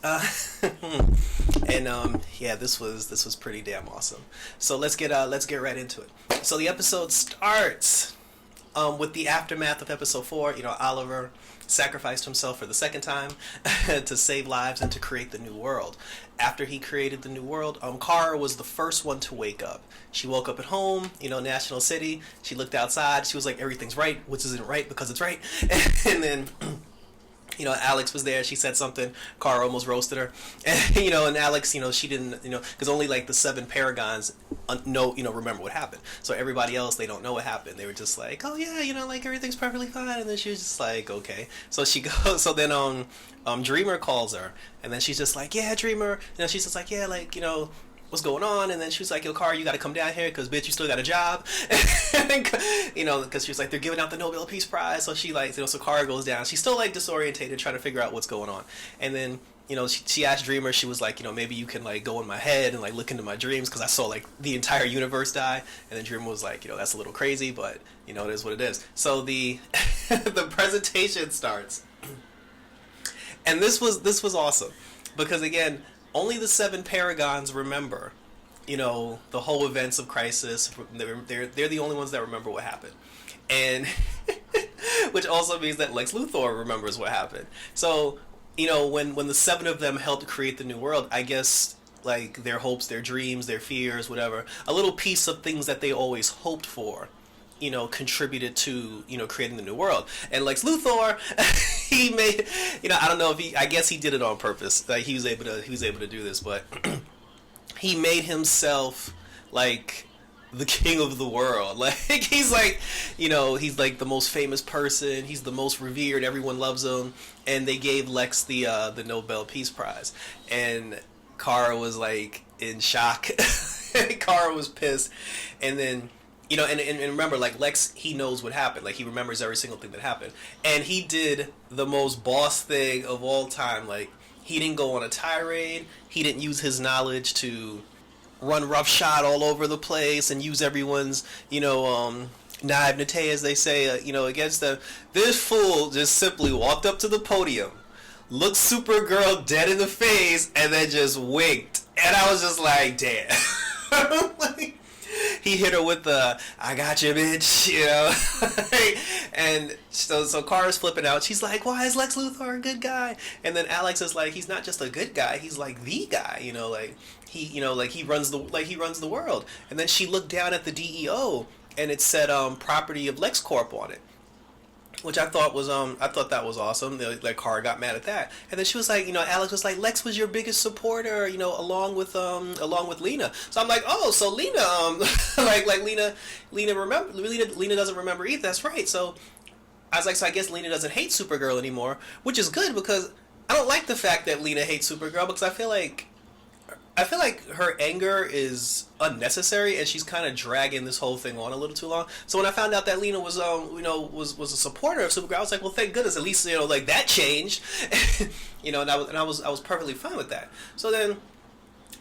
Uh, and yeah, this was pretty damn awesome. So let's get right into it. So the episode starts with the aftermath of episode 4. You know, Oliver sacrificed himself for the second time to save lives and to create the new world. After he created the new world, Kara was the first one to wake up. She woke up at home, you know, National City. She looked outside. She was like, everything's right, which isn't right because it's right. And then, you know, Alex was there. She said something. Kara almost roasted her. And, you know, and Alex, you know, she didn't, you know, because only like the 7 Paragons remember what happened. So everybody else, they don't know what happened. They were just like, oh yeah, you know, like everything's perfectly fine. And then she was just like, okay. So she goes. So then Dreamer calls her, and then she's just like, yeah, Dreamer. You know, she's just like, yeah, like, you know, what's going on? And then she was like, yo, Kara, you got to come down here because, bitch, you still got a job. You know, because she was like, they're giving out the Nobel Peace Prize. So she, like, you know, so Kara goes down. She's still, like, disorientated, trying to figure out what's going on. And then, you know, she asked Dreamer, she was like, you know, maybe you can, like, go in my head and, like, look into my dreams because I saw, like, the entire universe die. And then Dreamer was like, you know, that's a little crazy, but, you know, it is what it is. So the the presentation starts. And this was awesome because, again, only the 7 Paragons remember, you know, the whole events of Crisis. They're the only ones that remember what happened. And which also means that Lex Luthor remembers what happened. So, you know, when the 7 of them helped create the new world, I guess, like, their hopes, their dreams, their fears, whatever, a little piece of things that they always hoped for, you know, contributed to, you know, creating the new world. And Lex Luthor, he made, you know, I don't know if I guess he did it on purpose. Like, he was able to do this, but he made himself like the king of the world. Like, he's like, you know, he's like the most famous person. He's the most revered. Everyone loves him. And they gave Lex the Nobel Peace Prize. And Kara was like in shock. Kara was pissed. And then, you know, and remember, like, Lex, he knows what happened. Like, he remembers every single thing that happened. And he did the most boss thing of all time. Like, he didn't go on a tirade. He didn't use his knowledge to run roughshod all over the place and use everyone's, you know, naivete, as they say, you know, against them. This fool just simply walked up to the podium, looked Supergirl dead in the face, and then just winked. And I was just like, damn. Like, he hit her with the, I got you, bitch, you know. And so Kara's flipping out. She's like, why is Lex Luthor a good guy? And then Alex is like, he's not just a good guy, he's like the guy, you know, like he, you know, like he runs the world. And then she looked down at the DEO and it said property of LexCorp on it, which I thought that was awesome. Like, Kara got mad at that, and then she was like, you know, Alex was like, Lex was your biggest supporter, you know, along with Lena. So I'm like, oh, so Lena, like Lena doesn't remember either. That's right. So I was like, so I guess Lena doesn't hate Supergirl anymore, which is good because I don't like the fact that Lena hates Supergirl because I feel like her anger is unnecessary and she's kind of dragging this whole thing on a little too long. So when I found out that Lena was was a supporter of Supergirl, I was like, well, thank goodness, at least, you know, like, that changed. You know, and I was perfectly fine with that. So then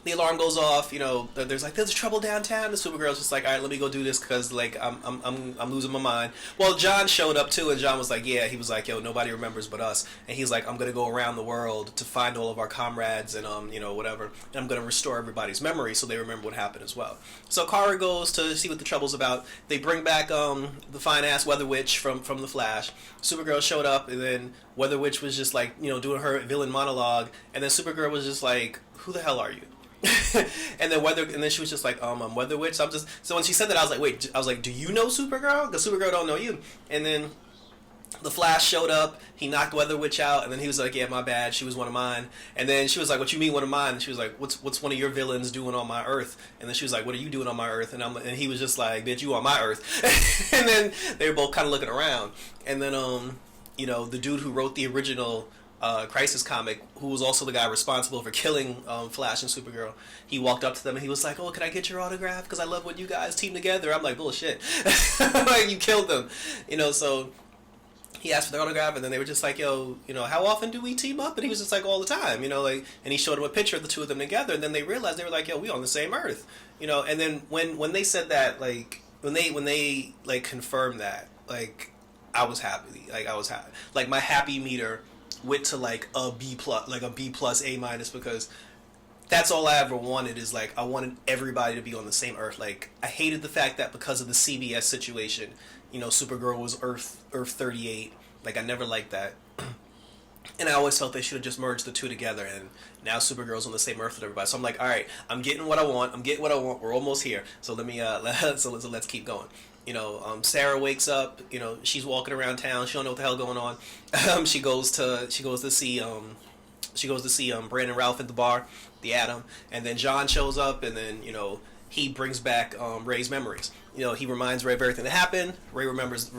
the alarm goes off, you know, there's trouble downtown, and Supergirl's just like, all right, let me go do this because, like, I'm losing my mind. Well, John showed up too, and John was like, yeah, he was like, yo, nobody remembers but us. And he's like, I'm gonna go around the world to find all of our comrades and you know, whatever, and I'm gonna restore everybody's memory so they remember what happened as well. So Kara goes to see what the trouble's about. They bring back the fine ass Weather Witch from the Flash. Supergirl showed up, and then Weather Witch was just like, you know, doing her villain monologue, and then Supergirl was just like, who the hell are you? and then she was just like, I'm Weather Witch. So when she said that, I was like, wait, do you know Supergirl? Because Supergirl don't know you. And then the Flash showed up, he knocked Weather Witch out, and then he was like, yeah, my bad, she was one of mine. And then she was like, what you mean one of mine? And she was like, what's one of your villains doing on my Earth? And then she was like, what are you doing on my Earth? And he was just like, bitch, you on my Earth. And then they were both kind of looking around. And then you know, the dude who wrote the original Crisis comic, who was also the guy responsible for killing Flash and Supergirl, he walked up to them and he was like, oh, can I get your autograph? Because I love when you guys team together. I'm like, bullshit. Like, you killed them. You know, so he asked for their autograph, and then they were just like, yo, you know, how often do we team up? And he was just like, all the time, you know, like, and he showed him a picture of the two of them together, and then they realized, they were like, yo, we on the same Earth, you know. And then when they said that, like, when they like confirmed that, like, I was happy. Like, my happy meter went to like a B plus, like a B plus A minus, because that's all I ever wanted, is like I wanted everybody to be on the same Earth. Like I hated the fact that because of the CBS situation, you know, Supergirl was Earth 38. Like I never liked that. And I always felt they should have just merged the two together, and now Supergirl's on the same Earth with everybody. So I'm like, all right, I'm getting what I want. We're almost here. So let me let's keep going. You know, Sarah wakes up. You know, she's walking around town. She don't know what the hell going on. She goes to see Brandon Ralph at the bar, the Atom, and then John shows up, and then, you know, he brings back Ray's memories. You know, he reminds Ray of everything that happened. Ray remembers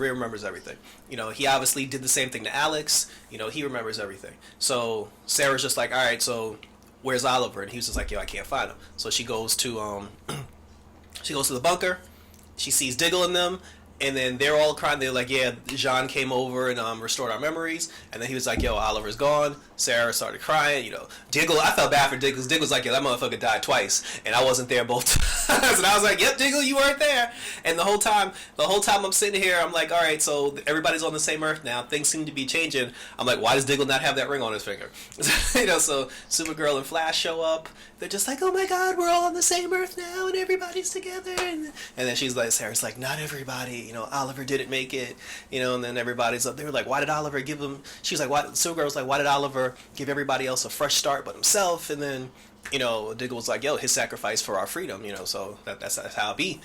everything. You know, he obviously did the same thing to Alex. You know, he remembers everything. So Sarah's just like, all right, so where's Oliver? And he was just like, yo, I can't find him. So she goes to the bunker. She sees Diggle in them, and then they're all crying. They're like, yeah, Jean came over and restored our memories. And then he was like, yo, Oliver's gone. Sarah started crying. You know, Diggle, I felt bad for Diggle, because Diggle's like, yo, that motherfucker died twice, and I wasn't there both times. And I was like, yep, Diggle, you weren't there. And the whole time I'm sitting here, I'm like, all right, so everybody's on the same Earth now. Things seem to be changing. I'm like, why does Diggle not have that ring on his finger? You know, so Supergirl and Flash show up. They're just like, oh my God, we're all on the same Earth now, and everybody's together. And then she's like, Sarah's like, not everybody. You know, Oliver didn't make it. You know, and then everybody's up. They were like, why did Oliver give him? She was like, why? Supergirl's like, why did Oliver give everybody else a fresh start but himself? And then, you know, Diggle was like, yo, his sacrifice for our freedom. You know, so that's how it be.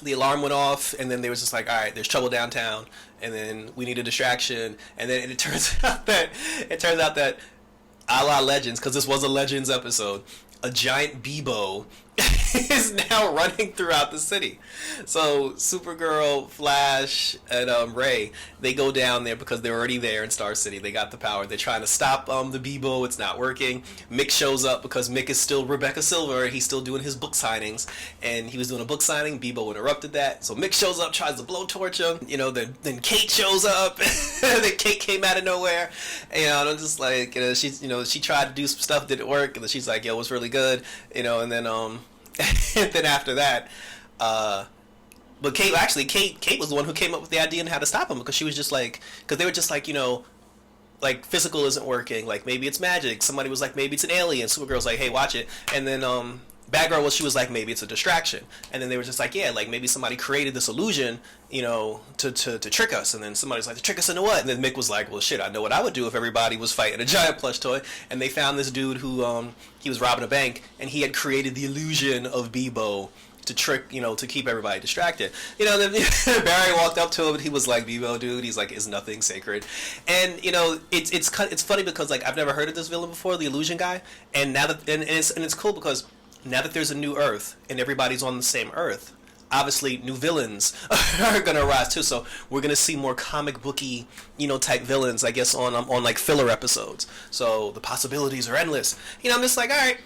The alarm went off, and then they was just like, all right, there's trouble downtown, and then we need a distraction. And then it turns out that a la Legends, because this was a Legends episode, a giant Bebo is now running throughout the city. So Supergirl, Flash, and Ray, they go down there because they're already there in Star City. They got the power. They're trying to stop the Bebo. It's not working. Mick shows up because Mick is still Rebecca Silver. He's still doing his book signings, and he was doing a book signing. Bebo interrupted that. So Mick shows up, tries to blowtorch him. You know, then Kate shows up. Then Kate came out of nowhere. And I'm just like, you know, she tried to do some stuff, didn't work, and then she's like, yo, it was really good. You know, and then and then after that, but Kate was the one who came up with the idea on how to stop him, because she was just like, because they were just like, you know, like physical isn't working, like maybe it's magic. Somebody was like, maybe it's an alien. Supergirl's like, hey, watch it. And then Batgirl, she was like, maybe it's a distraction. And then they were just like, yeah, like maybe somebody created this illusion, you know, to trick us. And then somebody's like, to trick us into what? And then Mick was like, well, shit, I know what I would do if everybody was fighting a giant plush toy. And they found this dude who he was robbing a bank, and he had created the illusion of Bebo to trick, you know, to keep everybody distracted. You know, then Barry walked up to him, and he was like, Bebo, dude, he's like, is nothing sacred. And, you know, it's funny because, like, I've never heard of this villain before, the illusion guy. And now that, and it's cool because now that there's a new Earth and everybody's on the same Earth, obviously new villains are gonna arise too. So we're gonna see more comic booky, you know, type villains, I guess, on like filler episodes. So the possibilities are endless. You know, I'm just like, all right,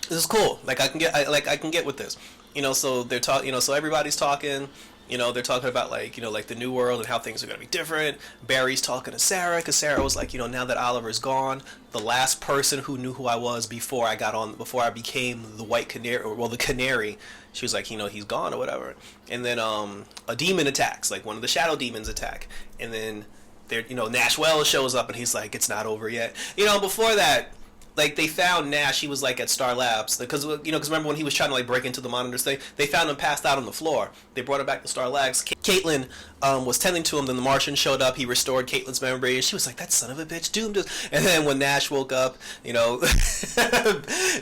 this is cool. Like I can get with this. You know, so they're talking. You know, so everybody's talking. You know, they're talking about, like, you know, like the new world and how things are going to be different. Barry's talking to Sarah, because Sarah was like, you know, now that Oliver's gone, the last person who knew who I was before I became the White Canary, or, well, the Canary, she was like, you know, he's gone or whatever. And then a demon attacks, like one of the shadow demons attack. And then, you know, Nash Wells shows up, and he's like, it's not over yet. You know, before that, like, they found Nash, he was, like, at Star Labs, because, you know, because remember when he was trying to, like, break into the monitors thing, they found him passed out on the floor. They brought him back to Star Labs. Caitlin was tending to him, then the Martian showed up, he restored Caitlin's memory, and she was like, that son of a bitch doomed us. And then when Nash woke up, you know,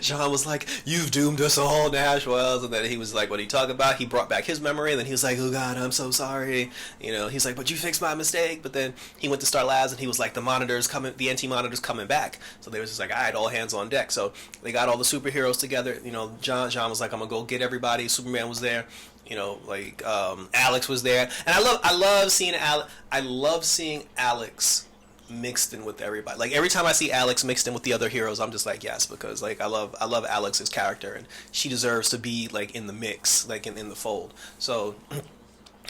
Jean was like, you've doomed us all, Nash Wells. And then he was like, what are you talking about? He brought back his memory, and then he was like, oh God, I'm so sorry. You know, he's like, but you fixed my mistake. But then he went to Star Labs, and he was like, the anti-monitors coming back. So they was just like, all right, all hands on deck. So they got all the superheroes together. You know, John was like, I'm gonna go get everybody. Superman was there. You know, like Alex was there, and I love seeing Alex mixed in with everybody. Like every time I see Alex mixed in with the other heroes, I'm just like, yes, because like I love Alex's character, and she deserves to be like in the mix, like in the fold. So,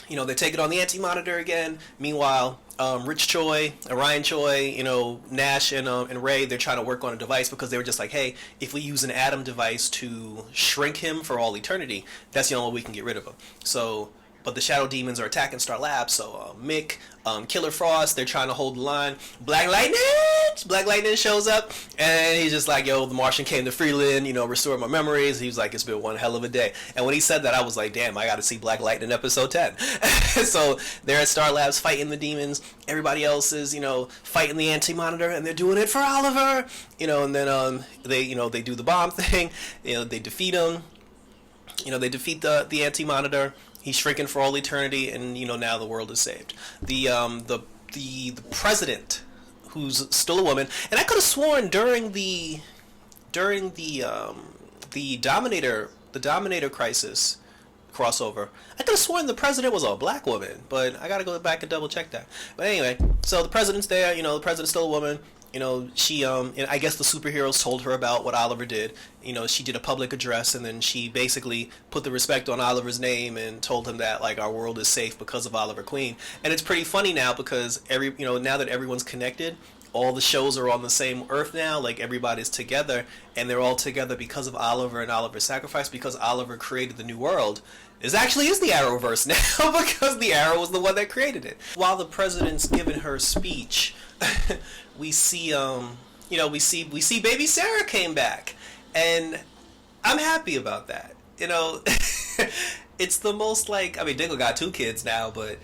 you know, they take it on the anti-monitor again. Meanwhile, Rich Choi, Orion Choi, you know, Nash and Ray, they're trying to work on a device, because they were just like, hey, if we use an Atom device to shrink him for all eternity, that's the only way we can get rid of him. So but the Shadow Demons are attacking Star Labs. So Mick, Killer Frost, they're trying to hold the line. Black Lightning shows up, and he's just like, yo, the Martian came to Freeland, restore my memories. He was like, it's been one hell of a day. And when he said that, I was like, damn, I got to see Black Lightning episode 10. So they're at Star Labs fighting the demons. Everybody else is, fighting the Anti-Monitor, and they're doing it for Oliver. And then they do the bomb thing. They defeat him. They defeat the Anti-Monitor. He's shrinking for all eternity, and now the world is saved. The president, who's still a woman, and I could have sworn during the Dominator crisis crossover, I could have sworn the president was a black woman, but I gotta go back and double check that. But anyway, so the president's there. The president's still a woman. She and I guess the superheroes told her about what Oliver did. She did a public address, and then she basically put the respect on Oliver's name and told him that, like, our world is safe because of Oliver Queen. And it's pretty funny now because now that everyone's connected, all the shows are on the same Earth now. Like, everybody's together, and they're all together because of Oliver and Oliver's sacrifice, because Oliver created the new world. This actually is the Arrowverse now because the Arrow was the one that created it. While the president's giving her speech, we see Baby Sarah came back, and I'm happy about that. It's the most, like, Diggle got 2 kids now, but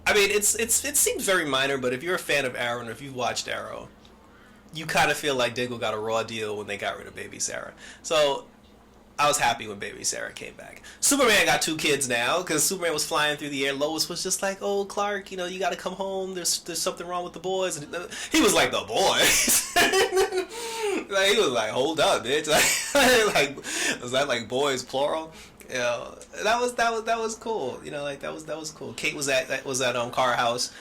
it seems very minor. But if you're a fan of Arrow and if you've watched Arrow, you kind of feel like Diggle got a raw deal when they got rid of Baby Sarah. So I was happy when Baby Sarah came back. Superman got 2 kids now because Superman was flying through the air. Lois was just like, "Oh, Clark, you got to come home. There's something wrong with the boys." And he was like, "The boys?" Like, he was like, "Hold up, bitch!" Like, was that like boys plural? That was cool. That was cool. Kate was at Car House.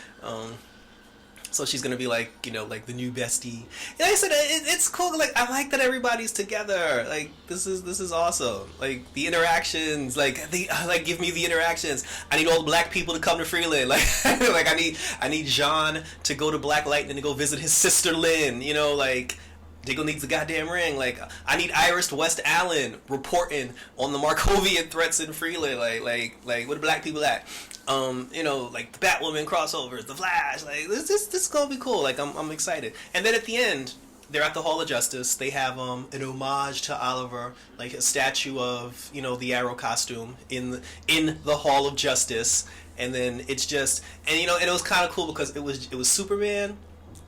So she's gonna be like, like the new bestie. And like I said, it's cool. Like, I like that everybody's together. Like, this is awesome. Like, the interactions. Like, give me the interactions. I need all the black people to come to Freeland. Like, like I need John to go to Black Lightning to go visit his sister Lynn. Like, Diggle needs the goddamn ring. Like, I need Iris West Allen reporting on the Markovian threats in Freeland. Like, where the black people at? Like the Batwoman crossovers, the Flash. Like, this is gonna be cool. Like, I'm excited. And then at the end, they're at the Hall of Justice. They have an homage to Oliver, like a statue of the Arrow costume in the Hall of Justice. And then it's just and it was kind of cool because it was Superman,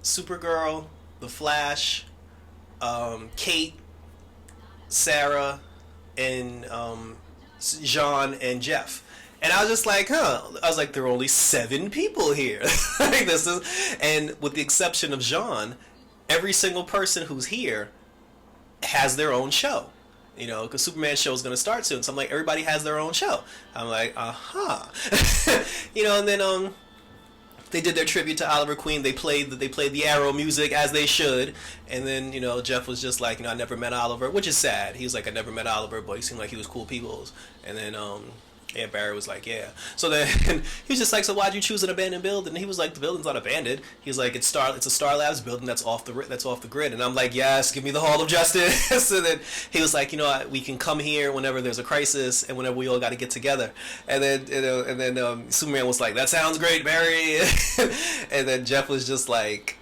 Supergirl, the Flash, Kate, Sarah, and Jean and Jeff. And I was just like, I was like, there are only 7 people here. Like, and with the exception of Jean, every single person who's here has their own show. Because Superman's show is going to start soon. So I'm like, everybody has their own show. I'm like, and then they did their tribute to Oliver Queen. They played the Arrow music as they should. And then, Jeff was just like, I never met Oliver, which is sad. He was like, I never met Oliver, but he seemed like he was cool peoples. And then, Barry was like, yeah. So then he was just like, so why'd you choose an abandoned building? And he was like, the building's not abandoned. He was like, it's a Star Labs building that's off the grid. And I'm like, yes, give me the Hall of Justice. And then he was like, we can come here whenever there's a crisis and whenever we all got to get together. And then Superman was like, that sounds great, Barry. And then Jeff was just like,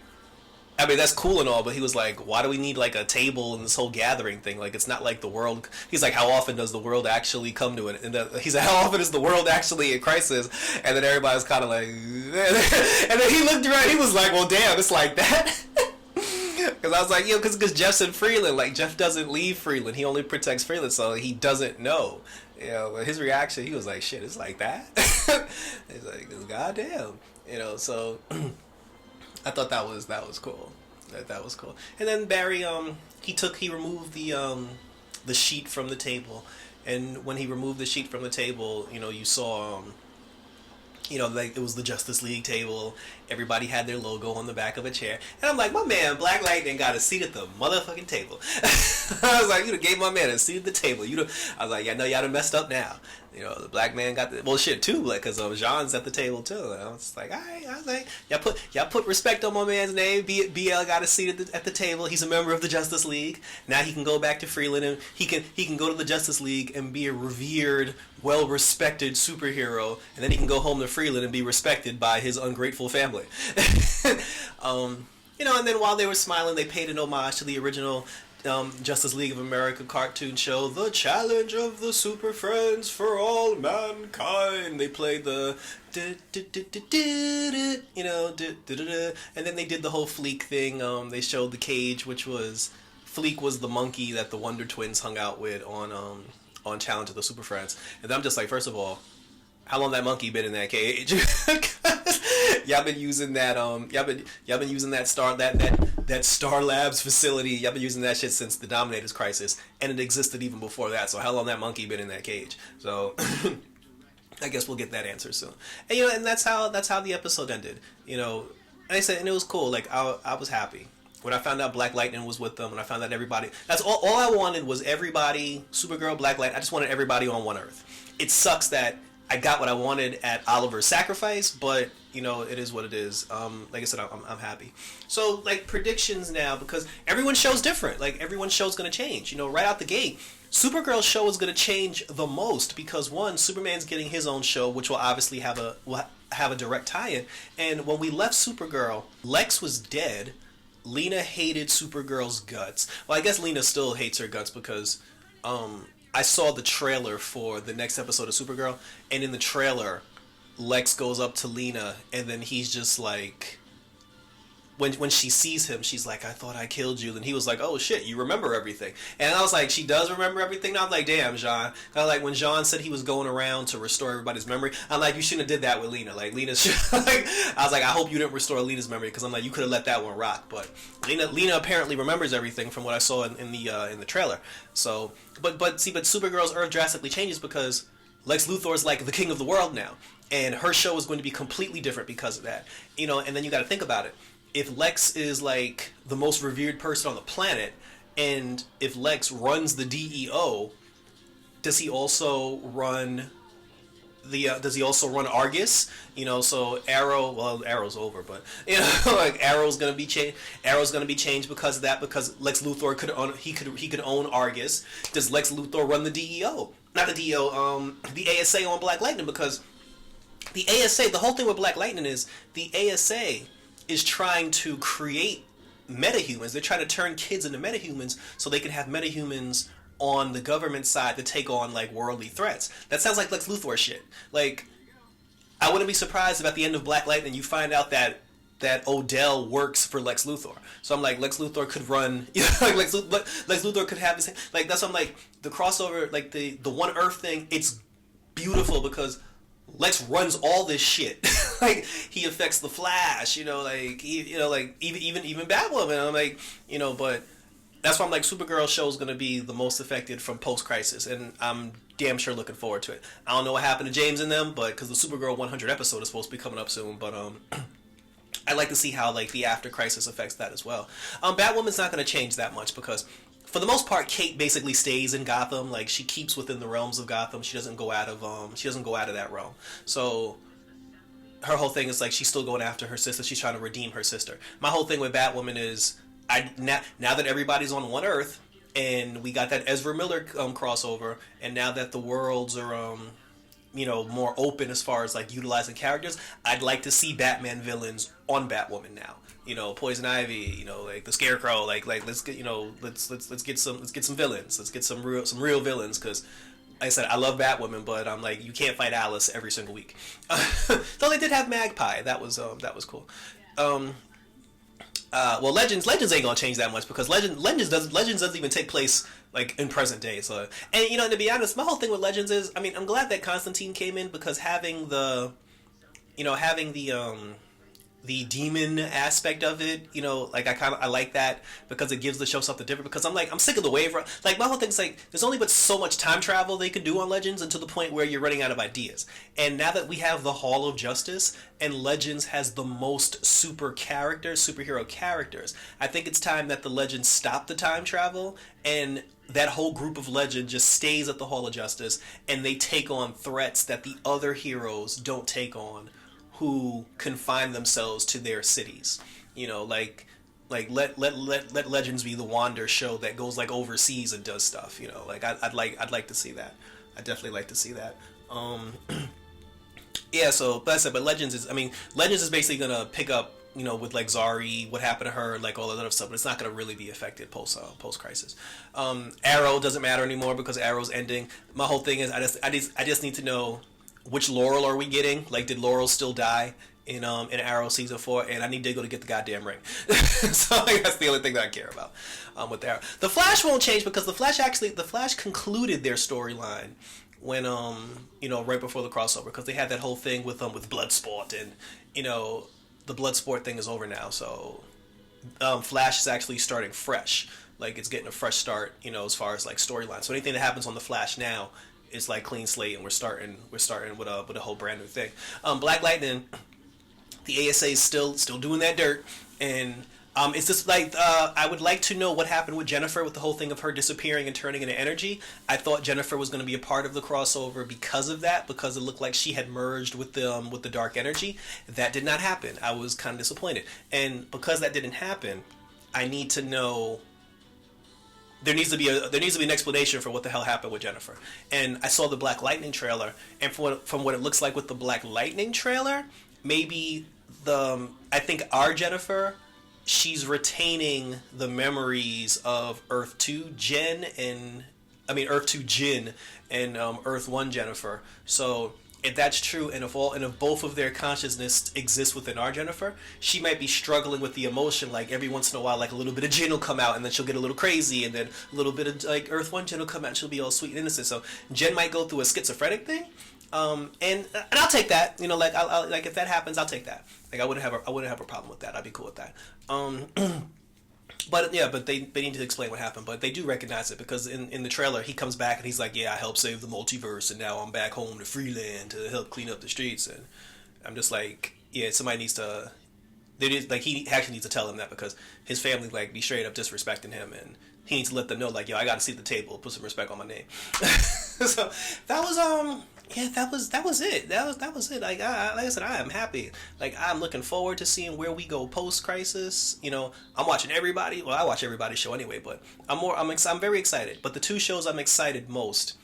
that's cool and all, but he was like, why do we need like a table and this whole gathering thing? Like, it's not like the world. He's like, how often does the world actually come to it? And he's like, how often is the world actually in crisis? And then everybody's kind of like, and then he looked around. He was like, well, damn, it's like that. Because I was like, because Jeff's in Freeland. Like, Jeff doesn't leave Freeland. He only protects Freeland, so he doesn't know. His reaction, he was like, shit, it's like that. He's like, goddamn. So. I thought that was cool. That was cool. And then Barry, he removed the sheet from the table, and when he removed the sheet from the table, you saw, like, it was the Justice League table. Everybody had their logo on the back of a chair, and I'm like, my man Black Lightning got a seat at the motherfucking table. I was like, you gave my man a seat at the table. I was like, yeah, no, y'all done messed up now. The black man got the shit too, like because Jean's at the table too. And I was like, all right, I was like, y'all put respect on my man's name. BL got a seat at the table. He's a member of the Justice League. Now he can go back to Freeland and he can go to the Justice League and be a revered, well respected superhero, and then he can go home to Freeland and be respected by his ungrateful family. And then while they were smiling, they paid an homage to the original Justice League of America cartoon show, The Challenge of the Super Friends for All Mankind. They played the and then they did the whole Fleek thing. They showed the cage, which was Fleek was the monkey that the Wonder Twins hung out with on Challenge of the Super Friends. And I'm just like, first of all, how long that monkey been in that cage? Y'all been using that y'all been using that Star Labs facility. Y'all been using that shit since the Dominators Crisis, and it existed even before that. So how long that monkey been in that cage? So I guess we'll get that answer soon. And and that's how the episode ended. And I said, and it was cool. Like I was happy when I found out Black Lightning was with them, and I found out everybody. That's all I wanted was everybody. Supergirl, Black Lightning. I just wanted everybody on one Earth. It sucks that I got what I wanted at Oliver's sacrifice, but it is what it is. Like I said, I'm happy. So like predictions now, because everyone's show's different. Like everyone's show's gonna change. Right out the gate, Supergirl's show is gonna change the most because one, Superman's getting his own show, which will obviously have a direct tie-in. And when we left Supergirl, Lex was dead. Lena hated Supergirl's guts. Well, I guess Lena still hates her guts because I saw the trailer for the next episode of Supergirl, and in the trailer, Lex goes up to Lena, and then he's just like, when she sees him, she's like, I thought I killed you. And he was like, oh shit, you remember everything. And I was like, she does remember everything? And I'm like, damn, Jean. Kind of like when Jean said he was going around to restore everybody's memory, I'm like, you shouldn't have did that with Lena. Like, Lena's like, I was like, I hope you didn't restore Lena's memory, because I'm like, you could have let that one rock. But Lena apparently remembers everything from what I saw in the trailer. So, but Supergirl's Earth drastically changes because Lex Luthor's like the king of the world now, and her show is going to be completely different because of that. And then you got to think about it. If Lex is like the most revered person on the planet, and if Lex runs the DEO, does he also run Argus? So Arrow's over, but like Arrow's gonna be changed. Arrow's gonna be changed because of that. Because Lex Luthor could own Argus. Does Lex Luthor run the DEO? Not the DEO. The ASA on Black Lightning, because the ASA. The whole thing with Black Lightning is the ASA is trying to create metahumans. They're trying to turn kids into metahumans so they can have metahumans on the government side to take on like worldly threats. That sounds like Lex Luthor shit. Like, I wouldn't be surprised if at the end of Black Lightning you find out that Odell works for Lex Luthor. So I'm like, Lex Luthor could run, like Lex Luthor could have this, like, that's what I'm like, the crossover, like the One Earth thing, it's beautiful because Lex runs all this shit. Like, he affects the Flash, like, like even Batwoman. I'm like, but that's why I'm like, Supergirl show is going to be the most affected from post-crisis, and I'm damn sure looking forward to it. I don't know what happened to James and them, but because the Supergirl 100 episode is supposed to be coming up soon, but I'd like to see how like the after crisis affects that as well. Batwoman's not going to change that much because, for the most part, Kate basically stays in Gotham. Like, she keeps within the realms of Gotham. She doesn't go out of that realm. So her whole thing is like, she's still going after her sister. She's trying to redeem her sister. My whole thing with Batwoman is, now that everybody's on one Earth, and we got that Ezra Miller crossover, and now that the worlds are more open as far as like utilizing characters, I'd like to see Batman villains on Batwoman now. Poison Ivy, like the Scarecrow, like let's get let's get some villains. Let's get some real villains, because like I said, I love Batwoman, but I'm like, you can't fight Alice every single week. Though they did have Magpie, that was cool. Well, Legends ain't gonna change that much because Legends doesn't even take place like in present day. So, and to be honest, my whole thing with Legends is, I mean, I'm glad that Constantine came in, because having the the demon aspect of it, you know, like I like that because it gives the show something different. Because I'm sick of the wave. Like my whole thing's like there's only but so much time travel they can do on Legends, and to the point where you're running out of ideas. And now that we have the Hall of Justice and Legends has the most superhero characters, I think it's time that the Legends stop the time travel and that whole group of Legend just stays at the Hall of Justice and they take on threats that the other heroes don't take on, who confine themselves to their cities. You know, like let Legends be the Wander show that goes like overseas and does stuff. You know, like I'd like to see that. I definitely like to see that. Yeah. So, but Legends is basically gonna pick up, you know, with like Zari, what happened to her, like all that other stuff, but it's not going to really be affected post crisis. Arrow doesn't matter anymore because Arrow's ending. My whole thing is I just need to know which Laurel are we getting? Like, did Laurel still die in Arrow season 4? And I need Diggle to get the goddamn ring. So like, that's the only thing that I care about with Arrow. The Flash won't change because the Flash concluded their storyline when you know, right before the crossover, because they had that whole thing with Bloodsport, and you know, the Bloodsport thing is over now. So Flash is actually starting fresh. Like, it's getting a fresh start, you know, as far as like storyline. So anything that happens on the Flash now is like clean slate, and we're starting with a whole brand new thing. Black Lightning, the ASA is still doing that dirt, and it's just like I would like to know what happened with Jennifer, with the whole thing of her disappearing and turning into energy. I thought Jennifer was going to be a part of the crossover because of that, because it looked like she had merged with the dark energy. That did not happen. I was kind of disappointed, and because that didn't happen, I need to know. There needs to be an explanation for what the hell happened with Jennifer. And I saw the Black Lightning trailer, and from what it looks like with the Black Lightning trailer, maybe I think our Jennifer, she's retaining the memories of Earth 2 Jin and Earth 1 Jennifer. So if that's true, and if both of their consciousness exists within our Jennifer, she might be struggling with the emotion. Like every once in a while, like a little bit of Jin will come out, and then she'll get a little crazy, and then a little bit of like Earth 1 Jin will come out, and she'll be all sweet and innocent. So Jen might go through a schizophrenic thing, and I'll take that. You know, like I'll like if that happens, I'll take that. Like I wouldn't have a problem with that. I'd be cool with that. But yeah, but they need to explain what happened. But they do recognize it, because in the trailer he comes back and he's like, yeah, I helped save the multiverse, and now I'm back home to Freeland to help clean up the streets. And I'm just like, yeah, somebody needs to. He actually needs to tell him that, because his family like be straight up disrespecting him, and he needs to let them know, like, yo, I got to see the table, put some respect on my name. So that was that was it. That was it. Like I said, I am happy. Like, I'm looking forward to seeing where we go post crisis. You know, I'm watching everybody. Well, I watch everybody's show anyway, but I'm very excited. But the two shows I'm excited most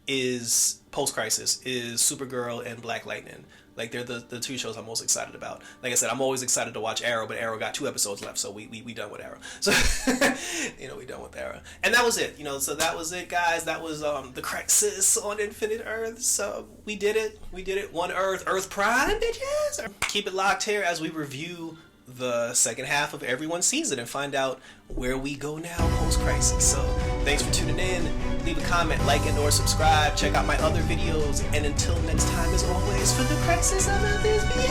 is post crisis is Supergirl and Black Lightning. Like, they're the two shows I'm most excited about. Like I said, I'm always excited to watch Arrow, but Arrow got 2 episodes left, so we done with Arrow. So, you know, we done with Arrow. And that was it, you know, so that was it, guys. That was the crisis on Infinite Earths. So we did it. One Earth, Earth Prime, bitches. Keep it locked here as we review the second half of everyone's season and find out where we go now post-crisis. So thanks for tuning in. Leave a comment, like, and or subscribe. Check out my other videos. And until next time, as always, for the crisis of this video.